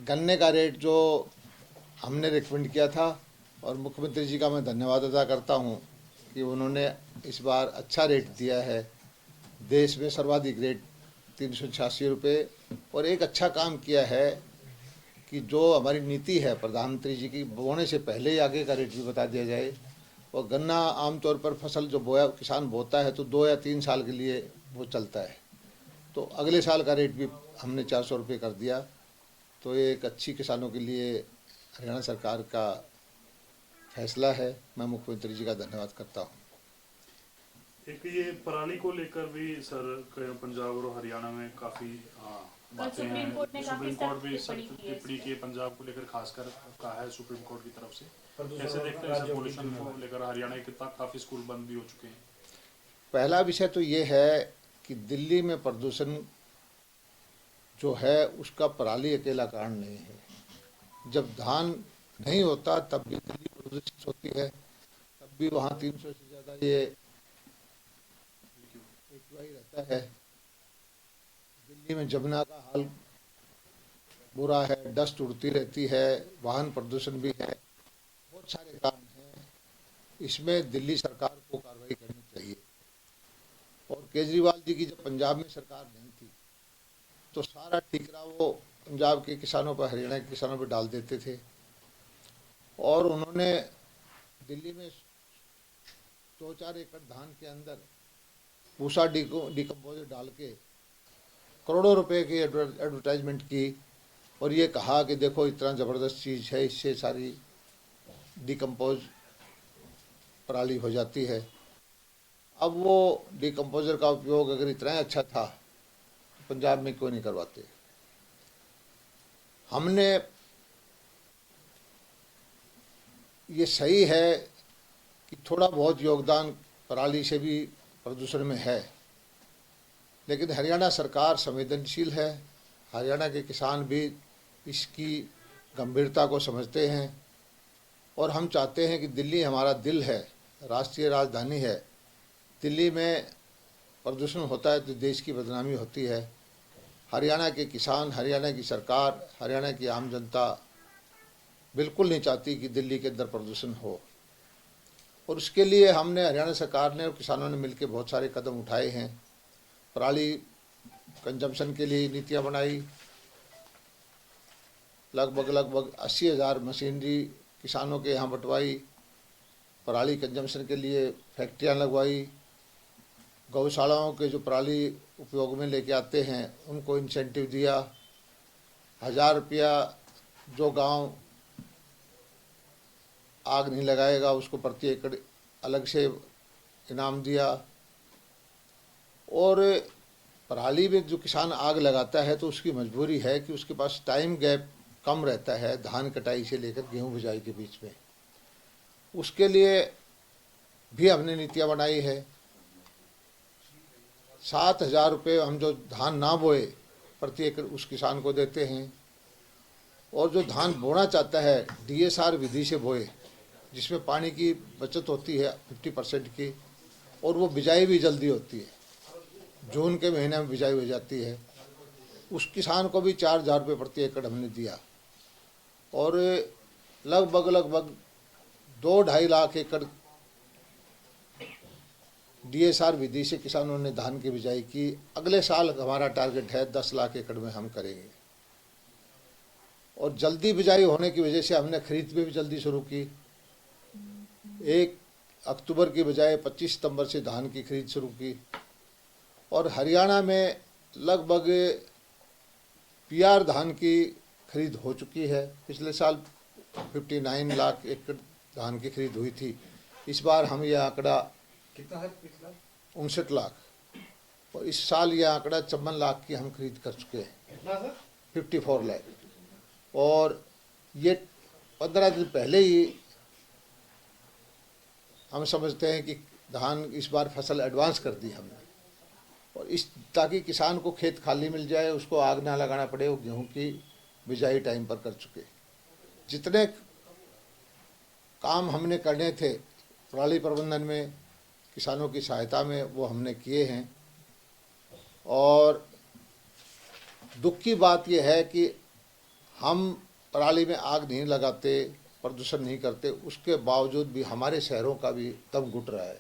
गन्ने का रेट जो हमने रिकमेंड किया था, और मुख्यमंत्री जी का मैं धन्यवाद अदा करता हूँ कि उन्होंने इस बार अच्छा रेट दिया है। देश में सर्वाधिक रेट 386 रुपये। और एक अच्छा काम किया है कि जो हमारी नीति है प्रधानमंत्री जी की, बोने से पहले ही आगे का रेट भी बता दिया जाए। और गन्ना आमतौर पर फसल जो बोया किसान बोता है तो 2 या 3 साल के लिए वो चलता है, तो अगले साल का रेट भी हमने 400 रुपये कर दिया। तो ये एक अच्छी किसानों के लिए हरियाणा सरकार का फैसला है। मैं मुख्यमंत्री जी का धन्यवाद करता हूँ। एक ये पराली को लेकर भी सर पंजाब और हरियाणा में काफी बातें सुप्रीम हैं। कोर्ट ने काफी सुप्रीम कोर्ट सख्त भी टिप्पणी सख्त की है टिप्पणी इस की है, पंजाब को लेकर खासकर कहा है सुप्रीम कोर्ट की तरफ से। कैसे देखते हैं सर पोल्यूशन को लेकर? हरियाणा के काफी स्कूल बंद भी हो चुके हैं। पहला विषय तो ये है कि दिल्ली में प्रदूषण जो है उसका पराली अकेला कारण नहीं है। जब धान नहीं होता तब भी दिल्ली प्रदूषित होती है, तब भी वहाँ 300 से ज़्यादा ये AQI रहता है। दिल्ली में जमुना का हाल बुरा है, डस्ट उड़ती रहती है, वाहन प्रदूषण भी है, बहुत सारे कारण हैं। इसमें दिल्ली सरकार को कार्रवाई करनी चाहिए। और केजरीवाल जी की जब पंजाब में सरकार नहीं थी तो सारा ठीकरा वो पंजाब के किसानों पर, हरियाणा के किसानों पर डाल देते थे। और उन्होंने दिल्ली में 2-4 एकड़ धान के अंदर पूसा डिकम्पोजर डाल के करोड़ों रुपए की एडवर्टाइजमेंट की, और ये कहा कि देखो इतना ज़बरदस्त चीज़ है, इससे सारी डिकम्पोज पराली हो जाती है। अब वो डिकम्पोजर का उपयोग अगर इतना अच्छा था तो पंजाब में क्यों नहीं करवाते। हमने ये सही है कि थोड़ा बहुत योगदान पराली से भी प्रदूषण में है, लेकिन हरियाणा सरकार संवेदनशील है। हरियाणा के किसान भी इसकी गंभीरता को समझते हैं। और हम चाहते हैं कि दिल्ली हमारा दिल है, राष्ट्रीय राजधानी है। दिल्ली में प्रदूषण होता है तो देश की बदनामी होती है। हरियाणा के किसान, हरियाणा की सरकार, हरियाणा की आम जनता बिल्कुल नहीं चाहती कि दिल्ली के अंदर प्रदूषण हो। और उसके लिए हमने, हरियाणा सरकार ने और किसानों ने मिलकर बहुत सारे कदम उठाए हैं। पराली कंजम्पशन के लिए नीतियाँ बनाई, लगभग 80,000 मशीनरी किसानों के यहाँ बंटवाई, पराली कंजम्पशन के लिए फैक्ट्रियाँ लगवाई, गौशालाओं के जो पराली उपयोग में लेके आते हैं उनको इंसेंटिव दिया, 1,000 रुपया जो गांव आग नहीं लगाएगा उसको प्रति एकड़ अलग से इनाम दिया। और पराली में जो किसान आग लगाता है तो उसकी मजबूरी है कि उसके पास टाइम गैप कम रहता है धान कटाई से लेकर गेहूं बुझाई के बीच में। उसके लिए भी हमने नीतियाँ बनाई है। 7,000 रुपये हम जो धान ना बोए प्रति एकड़ उस किसान को देते हैं। और जो धान बोना चाहता है DSR विधि से बोए, जिसमें पानी की बचत होती है 50% की, और वो बिजाई भी जल्दी होती है, जून के महीने में बिजाई हो जाती है, उस किसान को भी 4,000 रुपये प्रति एकड़ हमने दिया। और लगभग 2-2.5 लाख एकड़ DSR विधि से किसानों ने धान की बिजाई की। अगले साल हमारा टारगेट है 10 लाख एकड़ में हम करेंगे। और जल्दी बिजाई होने की वजह से हमने खरीद भी जल्दी शुरू की। 1 अक्टूबर की बजाय 25 सितंबर से धान की खरीद शुरू की। और हरियाणा में लगभग PR धान की खरीद हो चुकी है। पिछले साल 59 लाख एकड़ धान की खरीद हुई थी। इस बार हम यह आंकड़ा कितना है? पिछला 59 लाख, और इस साल यह आंकड़ा 54 लाख की हम खरीद कर चुके हैं। कितना सर? 54 लाख। और ये 15 दिन पहले ही हम समझते हैं कि धान इस बार फसल एडवांस कर दी हमने, और इस ताकि किसान को खेत खाली मिल जाए, उसको आग ना लगाना पड़े, वो गेहूं की बिजाई टाइम पर कर चुके। जितने काम हमने करने थे पराली प्रबंधन में, किसानों की सहायता में, वो हमने किए हैं। और दुख की बात यह है कि हम पराली में आग नहीं लगाते, प्रदूषण नहीं करते, उसके बावजूद भी हमारे शहरों का भी दम घुट रहा है।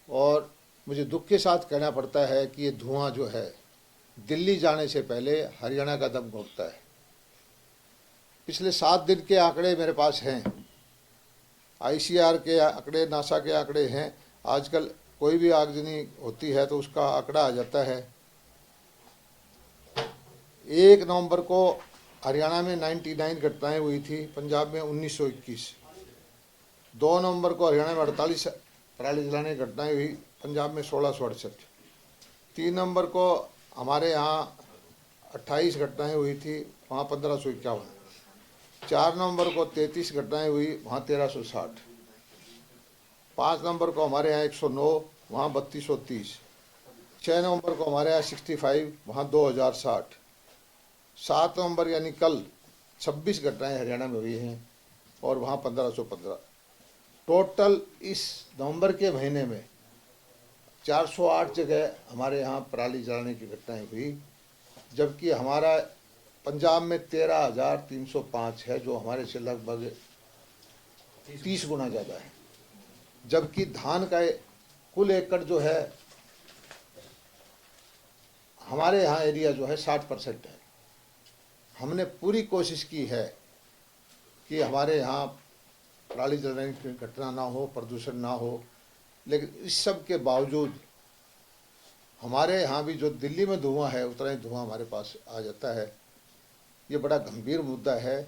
और मुझे दुख के साथ कहना पड़ता है कि ये धुआं जो है दिल्ली जाने से पहले हरियाणा का दम घुटता है। पिछले 7 दिन के आंकड़े मेरे पास हैं, ICAR के आंकड़े, नासा के आंकड़े हैं। आजकल कोई भी आगजनी होती है तो उसका आंकड़ा आ जाता है। 1 नवंबर को हरियाणा में 99 घटनाएं हुई थी, पंजाब में 1921। 2 नवंबर को हरियाणा में 48 पराली जलाने की घटनाएं हुई, पंजाब में 1668। 3 नवंबर को हमारे यहाँ 28 घटनाएं हुई थी, वहाँ 1551। 4 नवंबर को 33 घटनाएं हुई, वहाँ 1360। 5 नवंबर को हमारे यहाँ 109, वहाँ 3230। 6 नवंबर को हमारे यहाँ 65, वहाँ 2060। 7 नवंबर यानी कल 26 घटनाएं हरियाणा में हुई हैं और वहाँ 1515। टोटल इस नवंबर के महीने में 408 जगह हमारे यहाँ पराली जलाने की घटनाएं हुई, जबकि हमारा पंजाब में 13,305 है, जो हमारे से लगभग 30 गुना ज़्यादा है। जबकि धान का कुल एकड़ जो है हमारे यहाँ एरिया जो है 60% है। हमने पूरी कोशिश की है कि हमारे यहाँ पराली जलाने की घटना ना हो, प्रदूषण ना हो, लेकिन इस सब के बावजूद हमारे यहाँ भी जो दिल्ली में धुआं है उतना ही धुआं हमारे पास आ जाता है। ये बड़ा गंभीर मुद्दा है।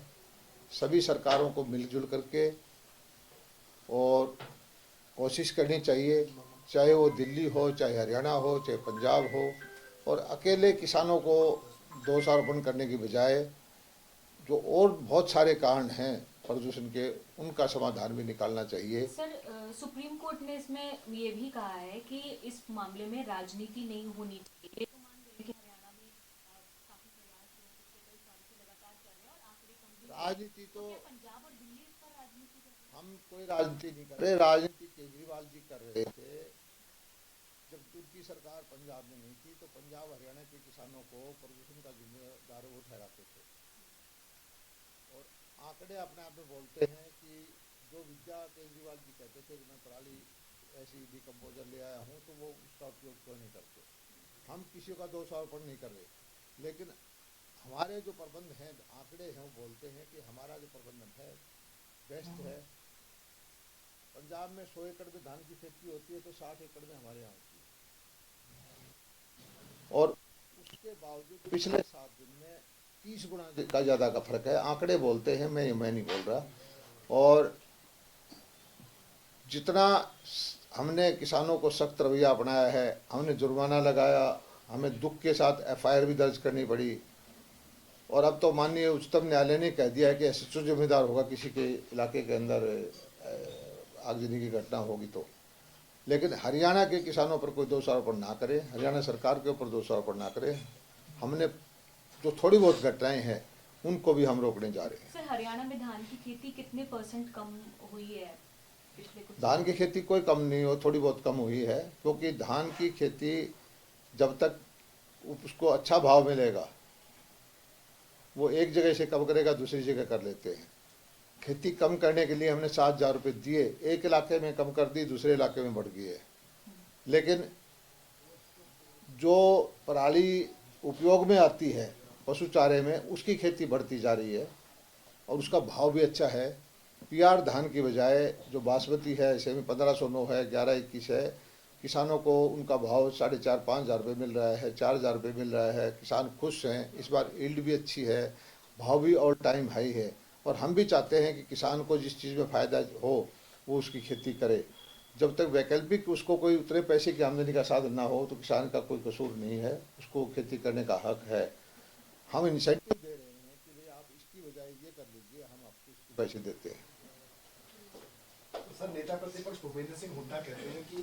सभी सरकारों को मिलजुल करके और कोशिश करनी चाहिए, चाहे वो दिल्ली हो, चाहे हरियाणा हो, चाहे पंजाब हो, और अकेले किसानों को दोषारोपण करने की बजाय जो और बहुत सारे कारण हैं प्रदूषण के, उनका समाधान भी निकालना चाहिए। सर, सुप्रीम कोर्ट ने इसमें ये भी कहा है कि इस मामले में राजनीति नहीं होनी चाहिए। ये तो मान रहे हैं कि हरियाणा में काफी प्रयास हुए, पिछले कई सालों से लगातार चल रहे हैं और आंकड़े कम भी हैं। राजनीति तो क्या पंजाब और दिल्ली इस पर राजनीति कर रहे हैं? हम कोई राजनीति नहीं कर रहे। राजनीति केजरीवाल जी कर रहे थे जब उनकी सरकार पंजाब में नहीं थी, तो पंजाब हरियाणा के किसानों को प्रदूषण का जिम्मेदार वो ठहराते थे। और आंकड़े अपने आप में बोलते हैं कि जो विद्या केजरीवाल जी कहते थे कि मैं पराली ऐसी डिकम्पोजर ले आया हूँ, तो वो उसका उपयोग क्यों नहीं करते। हम किसी का दोषारोपण नहीं कर रहे, लेकिन हमारे जो प्रबंध हैं, आंकड़े हैं, वो बोलते हैं कि हमारा जो प्रबंधन है बेस्ट है। पंजाब में 100 एकड़ में धान की खेती होती है तो 60 एकड़ में हमारे यहाँ होती है, और उसके बावजूद पिछले 7 दिन में 30 गुना का ज़्यादा का फर्क है। आंकड़े बोलते हैं, मैं नहीं बोल रहा। और जितना हमने किसानों को सख्त रवैया अपनाया है, हमने जुर्माना लगाया, हमें दुख के साथ FIR भी दर्ज करनी पड़ी, और अब तो माननीय उच्चतम न्यायालय ने कह दिया है कि SHO जिम्मेदार होगा किसी के इलाके के अंदर आगजनी की घटना होगी तो। लेकिन हरियाणा के किसानों पर कोई दोषारोपण ना करे, हरियाणा सरकार के ऊपर दोषारोपण ना करे। हमने जो थोड़ी बहुत घटनाएं हैं उनको भी हम रोकने जा रहे हैं। सर, हरियाणा में धान की खेती कितने % कम हुई है पिछले कुछ धान की खेती कोई कम नहीं हो, थोड़ी बहुत कम हुई है, क्योंकि धान की खेती जब तक उसको अच्छा भाव मिलेगा, वो एक जगह से कम करेगा, दूसरी जगह कर लेते हैं। खेती कम करने के लिए हमने 7,000 रुपये दिए, एक इलाके में कम कर दी, दूसरे इलाके में बढ़ गई है। लेकिन जो पराली उपयोग में आती है पशु चारे में, उसकी खेती बढ़ती जा रही है और उसका भाव भी अच्छा है। PR धान की बजाय जो बासमती है, ऐसे में 1509 है, 1121 है, किसानों को उनका भाव 4,500-5,000 रुपये मिल रहा है, 4,000 रुपये मिल रहा है। किसान खुश हैं, इस बार यील्ड भी अच्छी है, भाव भी ऑल टाइम हाई है। और हम भी चाहते हैं कि किसान को जिस चीज़ में फ़ायदा हो वो उसकी खेती करे। जब तक वैकल्पिक उसको कोई उतने पैसे की आमदनी का साधन ना हो तो किसान का कोई कसूर नहीं है, उसको खेती करने का हक है। हम इंसेंटिव दे रहे हैं कि भाई आप इसकी बजाय ये कर लीजिए, हम आपको इसके पैसे देते हैं। सर, नेता प्रतिपक्ष भूपेंद्र सिंह हुड्डा कहते हैं कि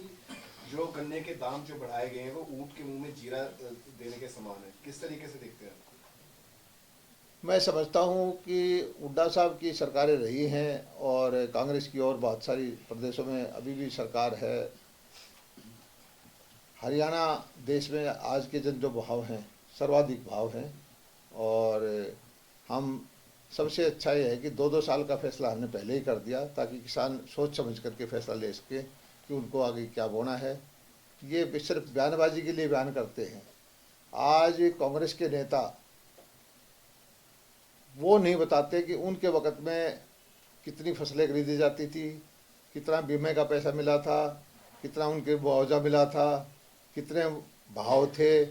जो गन्ने के दाम जो बढ़ाए गए हैं वो ऊंट के मुंह में जीरा देने के समान है। किस तरीके से देखते हैं? मैं समझता हूँ कि हुड्डा साहब की सरकारें रही हैं और कांग्रेस की और बहुत सारी प्रदेशों में अभी भी सरकार है। हरियाणा देश में आज के दिन जो भाव हैं सर्वाधिक भाव हैं, और हम सबसे अच्छा ये है कि 2-2 साल का फैसला हमने पहले ही कर दिया, ताकि किसान सोच समझ करके फैसला ले सके कि उनको आगे क्या बोना है। ये सिर्फ बयानबाजी के लिए बयान करते हैं। आज कांग्रेस के नेता वो नहीं बताते कि उनके वक़्त में कितनी फसलें खरीदी जाती थी, कितना बीमे का पैसा मिला था, कितना उनके मुआवजा मिला था, कितने भाव थे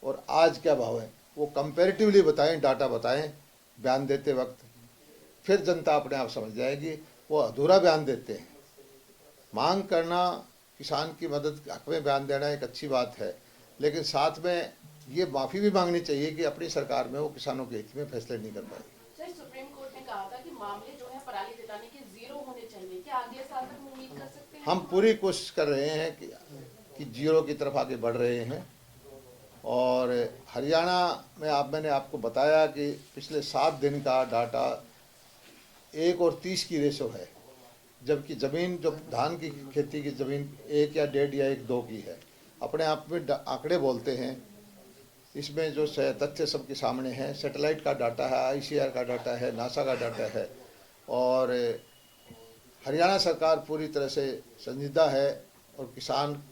और आज क्या भाव है। वो कंपैरेटिवली बताएं, डाटा बताएं बयान देते वक्त, फिर जनता अपने आप समझ जाएगी। वो अधूरा बयान देते हैं। मांग करना, किसान की मदद के हक में बयान देना एक अच्छी बात है, लेकिन साथ में ये माफ़ी भी मांगनी चाहिए कि अपनी सरकार में वो किसानों के हित में फैसले नहीं कर पाए। सर, सुप्रीम कोर्ट ने कहा था कि मामले जो है पराली जलाने के 0 होने चाहिए। क्या अगले साल तक उम्मीद कर सकते हैं? हम पूरी कोशिश कर रहे हैं कि 0 की तरफ आगे बढ़ रहे हैं। और हरियाणा में मैंने आपको बताया कि पिछले 7 दिन का डाटा 1 और 30 की रेशो है, जबकि ज़मीन जो धान की खेती की ज़मीन 1 या 1.5 या 1-2 की है। अपने आप में आंकड़े बोलते हैं। इसमें जो तथ्य सबके सामने हैं, सैटेलाइट का डाटा है, ICAR का डाटा है, नासा का डाटा है। और हरियाणा सरकार पूरी तरह से संजीदा है और किसान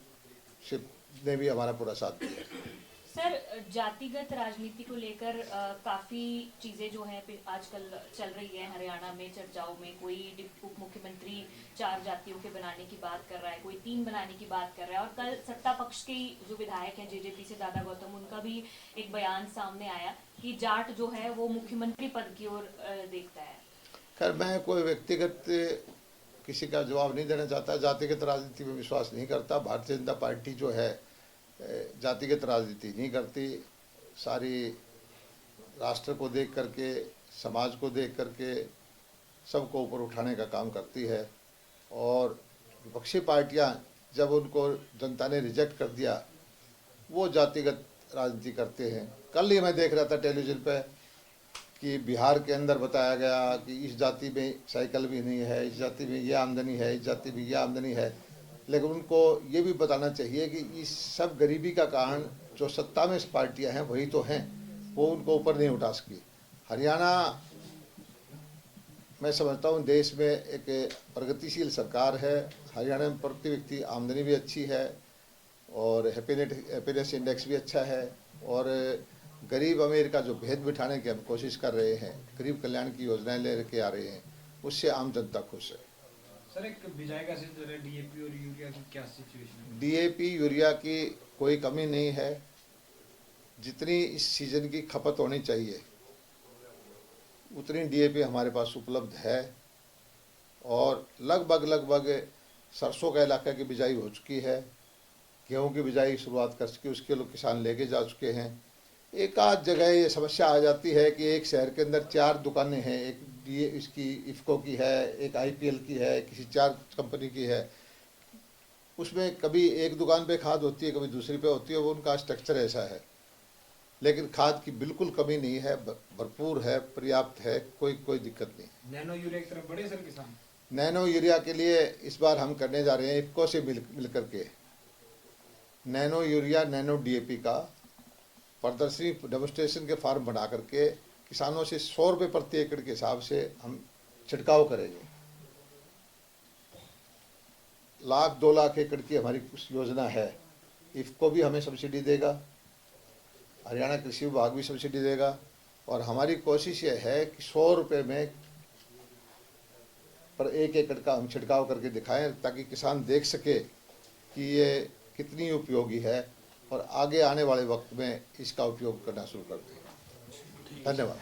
से ने भी हमारा पूरा साथ दिया। सर, जातिगत राजनीति को लेकर काफी चीजें जो हैं आजकल चल रही है हरियाणा में चर्चाओं में। कोई उप मुख्यमंत्री 4 जातियों के बनाने की बात कर रहा है, कोई 3 बनाने की बात कर रहा है। और कल सत्ता पक्ष के जो विधायक हैं JJP से दादा गौतम, उनका भी एक बयान सामने आया कि जाट जो है वो मुख्यमंत्री पद की ओर देखता है। खैर, मैं कोई व्यक्तिगत किसी का जवाब नहीं देना चाहता। जातिगत राजनीति में विश्वास नहीं करता। भारतीय जनता पार्टी जो है जातिगत राजनीति नहीं करती। सारी राष्ट्र को देख करके, समाज को देख करके सबको ऊपर उठाने का काम करती है। और विपक्षी पार्टियां जब उनको जनता ने रिजेक्ट कर दिया, वो जातिगत राजनीति करते हैं। कल ही मैं देख रहा था टेलीविज़न पे कि बिहार के अंदर बताया गया कि इस जाति में साइकिल भी नहीं है, इस जाति में ये आमदनी है, इस जाति में ये आमदनी है। लेकिन उनको ये भी बताना चाहिए कि इस सब गरीबी का कारण जो सत्ता में पार्टियां हैं वही तो हैं, वो उनको ऊपर नहीं उठा सकी। हरियाणा मैं समझता हूँ देश में एक प्रगतिशील सरकार है। हरियाणा में प्रति व्यक्ति आमदनी भी अच्छी है और हैप्पीनेस इंडेक्स भी अच्छा है। और गरीब अमीर का जो भेद बिठाने की हम कोशिश कर रहे हैं, गरीब कल्याण की योजनाएं लेके आ रहे हैं, उससे आम जनता खुश है। सर, एक बिजाई का सीजन है, DAP और यूरिया की क्या सिचुएशन है? DAP यूरिया की कोई कमी नहीं है। जितनी इस सीजन की खपत होनी चाहिए उतनी DAP हमारे पास उपलब्ध है। और लगभग सरसों का इलाका की बिजाई हो चुकी है, गेहूं की बिजाई शुरुआत कर चुकी, उसके लोग किसान लेके जा चुके हैं। एक आध जगह ये समस्या आ जाती है कि एक शहर के अंदर 4 दुकानें हैं, एक इसकी इफ़को की है, एक IPL की है, किसी 4 कंपनी की है। उसमें कभी एक दुकान पे खाद होती है, कभी दूसरी पे होती है, वो उनका स्ट्रक्चर ऐसा है। लेकिन खाद की बिल्कुल कमी नहीं है, भरपूर है, पर्याप्त है, कोई दिक्कत नहीं। नैनो यूरिया की तरफ बढ़े सर किसान? नैनो यूरिया के लिए इस बार हम करने जा रहे हैं इफ़को से मिल करके नैनो यूरिया, नैनो DAP का प्रदर्शनी डेमोस्ट्रेशन के फार्म बना करके किसानों से 100 रुपये प्रति एकड़ के हिसाब से हम छिड़काव करेंगे। 1-2 लाख एकड़ की हमारी कुछ योजना है। इफ़को भी हमें सब्सिडी देगा, हरियाणा कृषि विभाग भी सब्सिडी देगा। और हमारी कोशिश ये है कि 100 रुपये में पर 1 एकड़ का हम छिड़काव करके दिखाएं, ताकि किसान देख सके कि ये कितनी उपयोगी है और आगे आने वाले वक्त में इसका उपयोग करना शुरू कर दें। धन्यवाद।